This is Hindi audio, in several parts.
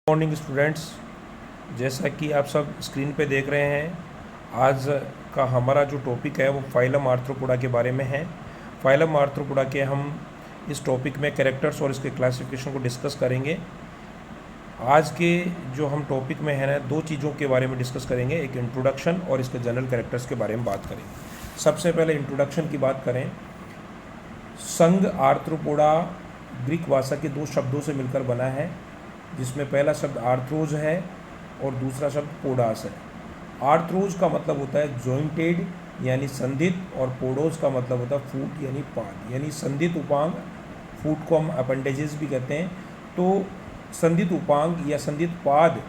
मॉर्निंग स्टूडेंट्स, जैसा कि आप सब स्क्रीन पे देख रहे हैं, आज का हमारा जो टॉपिक है वो फाइलम आर्थ्रोपोडा के बारे में है। फाइलम आर्थ्रोपोडा के हम इस टॉपिक में कैरेक्टर्स और इसके क्लासिफिकेशन को डिस्कस करेंगे। आज के जो हम टॉपिक में है ना, दो चीज़ों के बारे में डिस्कस करेंगे, एक इंट्रोडक्शन और इसके जनरल कैरेक्टर्स के बारे में बात करेंगे। सबसे पहले इंट्रोडक्शन की बात करें। संघ आर्थ्रोपोडा ग्रीक भाषा के दो शब्दों से मिलकर बना है, जिसमें पहला शब्द आर्थ्रोज है और दूसरा शब्द पोडास है। आर्थ्रोज का मतलब होता है जॉइंटेड यानी संधित, और पोडोस का मतलब होता है फूट यानी पाद, यानी संधित उपांग। फूट को हम अपेंडेजेस भी कहते हैं। तो संधित उपांग या संधित पाद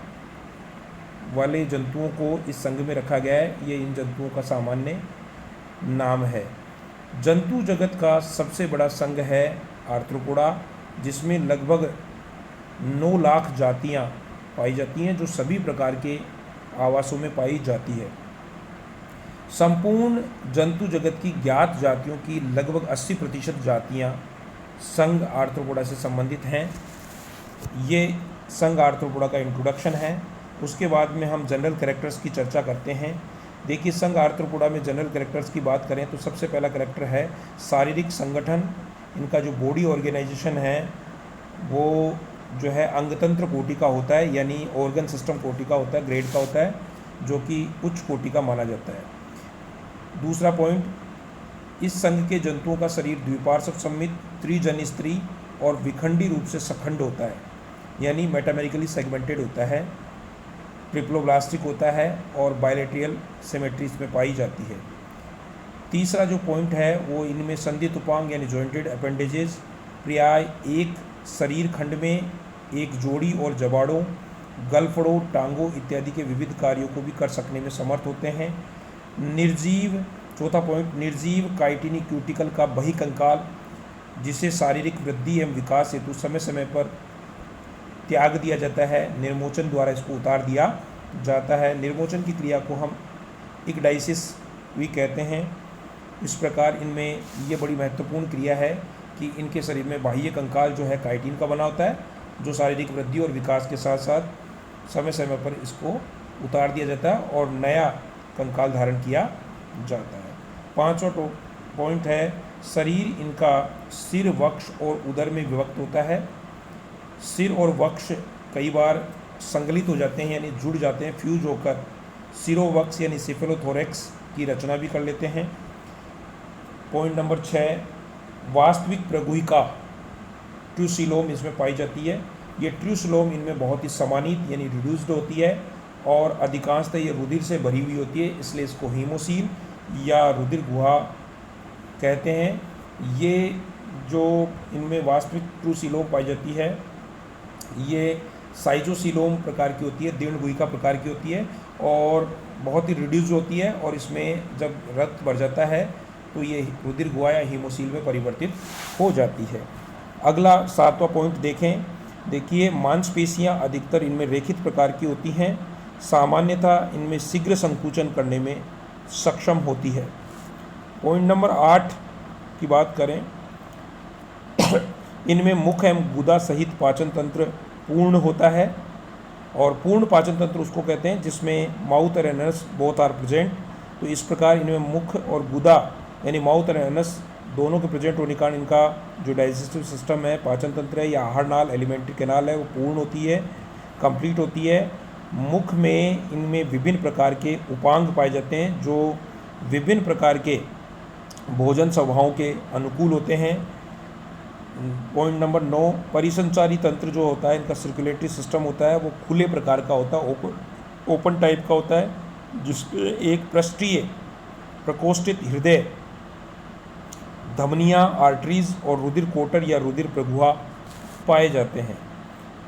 वाले जंतुओं को इस संघ में रखा गया है। ये इन जंतुओं का सामान्य नाम है। जंतु जगत का सबसे बड़ा संघ है आर्थ्रोपोडा, जिसमें लगभग 9 लाख जातियाँ पाई जाती हैं, जो सभी प्रकार के आवासों में पाई जाती है। संपूर्ण जंतु जगत की ज्ञात जातियों की लगभग 80% जातियाँ संघ आर्थ्रोपोडा से संबंधित हैं। ये संघ आर्थ्रोपोडा का इंट्रोडक्शन है। उसके बाद में हम जनरल कैरेक्टर्स की चर्चा करते हैं। देखिए, संघ आर्थ्रोपोडा में जनरल कैरेक्टर्स की बात करें तो सबसे पहला कैरेक्टर है शारीरिक संगठन। इनका जो बॉडी ऑर्गेनाइजेशन है वो जो है अंगतंत्र कोटि का होता है, यानी ऑर्गन सिस्टम कोटि का होता है, ग्रेड का होता है, जो कि उच्च कोटि का माना जाता है। दूसरा पॉइंट, इस संघ के जंतुओं का शरीर द्विपार्श्व सममित, त्रिजन्य स्त्री और विखंडी रूप से सखंड होता है, यानी मेटामेरिकली सेगमेंटेड होता है, ट्रिप्लोब्लास्टिक होता है और बायलेटरल सिमेट्री इसमें पाई जाती है। तीसरा जो पॉइंट है वो इनमें संधित उपांग यानी जॉइंटेड अपेंडेजेस प्राय एक शरीर खंड में एक जोड़ी और जबाड़ों, गलफड़ों, टांगों इत्यादि के विविध कार्यों को भी कर सकने में समर्थ होते हैं। निर्जीव, चौथा पॉइंट, निर्जीव काइटिनी क्यूटिकल का बहिकंकाल, जिसे शारीरिक वृद्धि एवं विकास हेतु समय समय पर त्याग दिया जाता है, निर्मोचन द्वारा इसको उतार दिया जाता है। निर्मोचन की क्रिया को हम इक्डाइसिस भी कहते हैं। इस प्रकार इनमें ये बड़ी महत्वपूर्ण क्रिया है कि इनके शरीर में बाह्य कंकाल जो है काइटिन का बना होता है, जो शारीरिक वृद्धि और विकास के साथ साथ समय समय पर इसको उतार दिया जाता है और नया कंकाल धारण किया जाता है। पांचवा पॉइंट है, शरीर इनका सिर, वक्ष और उदर में विभक्त होता है। सिर और वक्ष कई बार संगलित हो जाते हैं, यानी जुड़ जाते हैं, फ्यूज होकर सिरोवक्ष यानी सिफेलोथोरेक्स की रचना भी कर लेते हैं। पॉइंट नंबर 6, वास्तविक प्रगुहिका ट्रूसिलोम इसमें पाई जाती है। ये ट्रूसिलोम इनमें बहुत ही समानित यानी रिड्यूस्ड होती है और अधिकांशतः ये रुधिर से भरी हुई होती है, इसलिए इसको हीमोसील या रुधिर गुहा कहते हैं। ये जो इनमें वास्तविक ट्रूसिलोम पाई जाती है, ये साइजोसिलोम प्रकार की होती है, दीर्ण गुहिका प्रकार की होती है और बहुत ही रिड्यूस होती है, और इसमें जब रक्त बढ़ जाता है तो ये रुधिर गुहा या हीमोसील में परिवर्तित हो जाती है। अगला 7वां पॉइंट देखें। देखिए, मांसपेशियां अधिकतर इनमें रेखित प्रकार की होती हैं, सामान्यतः इनमें शीघ्र संकुचन करने में सक्षम होती है। पॉइंट नंबर 8 की बात करें, इनमें मुख एवं गुदा सहित पाचन तंत्र पूर्ण होता है, और पूर्ण पाचन तंत्र उसको कहते हैं जिसमें माउथ और एनस बोथ आर प्रेजेंट। तो इस प्रकार इनमें मुख और गुदा यानी माउथ और एनस दोनों के प्रेजेंट होने के कारण इनका जो डाइजेस्टिव सिस्टम है, पाचन तंत्र है या आहार नाल, एलिमेंट्री कैनाल है, वो पूर्ण होती है, कंप्लीट होती है। मुख में इनमें विभिन्न प्रकार के उपांग पाए जाते हैं, जो विभिन्न प्रकार के भोजन स्वभावों के अनुकूल होते हैं। पॉइंट नंबर 9, परिसंचारी तंत्र जो होता है, इनका सर्कुलेटरी सिस्टम होता है, वो खुले प्रकार का होता है, ओपन टाइप का होता है, जिसमें एक पृष्ठीय प्रकोष्ठित हृदय, धमनियाँ, आर्टरीज और रुधिर कोटर या रुधिर प्रगुहा पाए जाते हैं।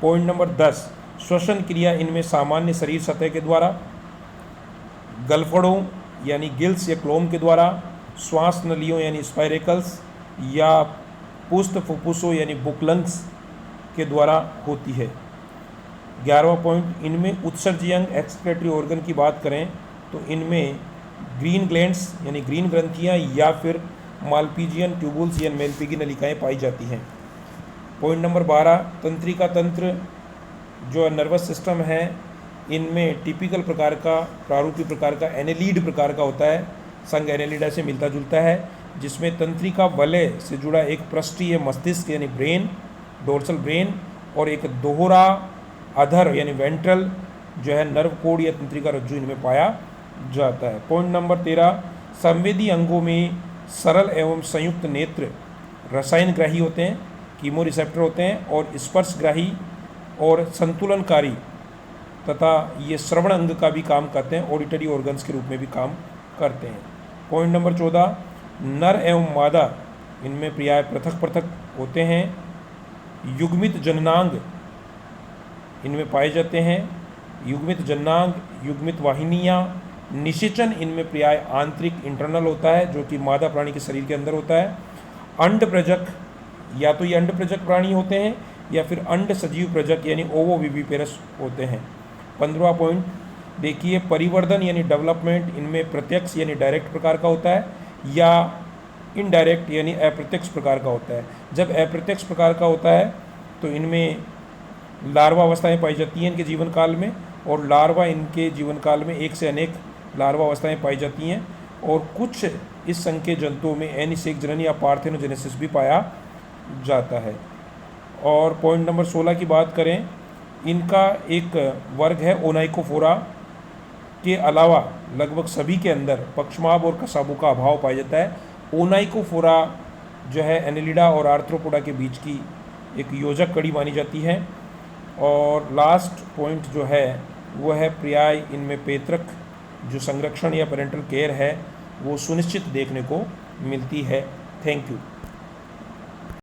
पॉइंट नंबर 10, श्वसन क्रिया इनमें सामान्य शरीर सतह के द्वारा, गलफड़ों यानी गिल्स या क्लोम के द्वारा, श्वास नलियों यानी स्पाइरेकल्स या पुष्ट फुफ्फुसों यानी बुकलंग्स के द्वारा होती है। 11वां पॉइंट, इनमें उत्सर्जी अंग एक्सक्रेटरी ऑर्गन की बात करें तो इनमें ग्रीन ग्लैंड्स यानी ग्रीन ग्रंथियाँ या फिर मालपीजियन ट्यूबुल्स या मेलपिगी नलिकाएँ पाई जाती हैं। पॉइंट नंबर 12, तंत्रिका तंत्र जो नर्वस सिस्टम है इनमें टिपिकल प्रकार का, प्रारूपी प्रकार का एनेलिड प्रकार का होता है, संघ एनेलिडा से मिलता जुलता है, जिसमें तंत्रिका वलय से जुड़ा एक पृष्ठीय मस्तिष्क यानी ब्रेन, डोर्सल ब्रेन, और एक दोहरा अधर यानी वेंट्रल जो है नर्व कोड या तंत्रिका रज्जु इनमें पाया जाता है। पॉइंट नंबर 13, संवेदी अंगों में सरल एवं संयुक्त नेत्र रसायन ग्राही होते हैं, कीमो रिसेप्टर होते हैं, और स्पर्शग्राही और संतुलनकारी तथा ये श्रवण अंग का भी काम करते हैं, ऑडिटरी ऑर्गन्स के रूप में भी काम करते हैं। पॉइंट नंबर 14, नर एवं मादा इनमें पर्याय पृथक पृथक होते हैं, युग्मित जननांग इनमें पाए जाते हैं, युग्मित जननांग, युग्मित वाहिनियाँ, निषेचन इनमें पर्याय आंतरिक इंटरनल होता है जो कि मादा प्राणी के शरीर के अंदर होता है। अंड प्रजक, या तो ये अंड प्रजक प्राणी होते हैं या फिर अंड सजीव प्रजक यानी ओवोविविपेरस होते हैं। 15वां पॉइंट देखिए, परिवर्धन यानी डेवलपमेंट इनमें प्रत्यक्ष यानी डायरेक्ट प्रकार का होता है या इनडायरेक्ट यानी अप्रत्यक्ष प्रकार का होता है। जब अप्रत्यक्ष प्रकार का होता है तो इनमें लार्वा अवस्थाएं पाई जाती हैं इनके जीवन काल में, और लार्वा इनके जीवन काल में एक से अनेक लार्वा अवस्थाएं पाई जाती हैं, और कुछ इस संघ के जंतुओं में एनिसेक जनन या पार्थेनोजेनेसिस भी पाया जाता है। और पॉइंट नंबर 16 की बात करें, इनका एक वर्ग है ओनाइकोफोरा के अलावा लगभग सभी के अंदर पक्षमाभ और कसाबों का अभाव पाया जाता है। ओनाइकोफोरा जो है एनेलिडा और आर्थ्रोपोडा के बीच की एक योजक कड़ी मानी जाती है। और लास्ट पॉइंट जो है वो है पर्याय इनमें पैतृक जो संरक्षण या पेरेंटल केयर है वो सुनिश्चित देखने को मिलती है। Thank you.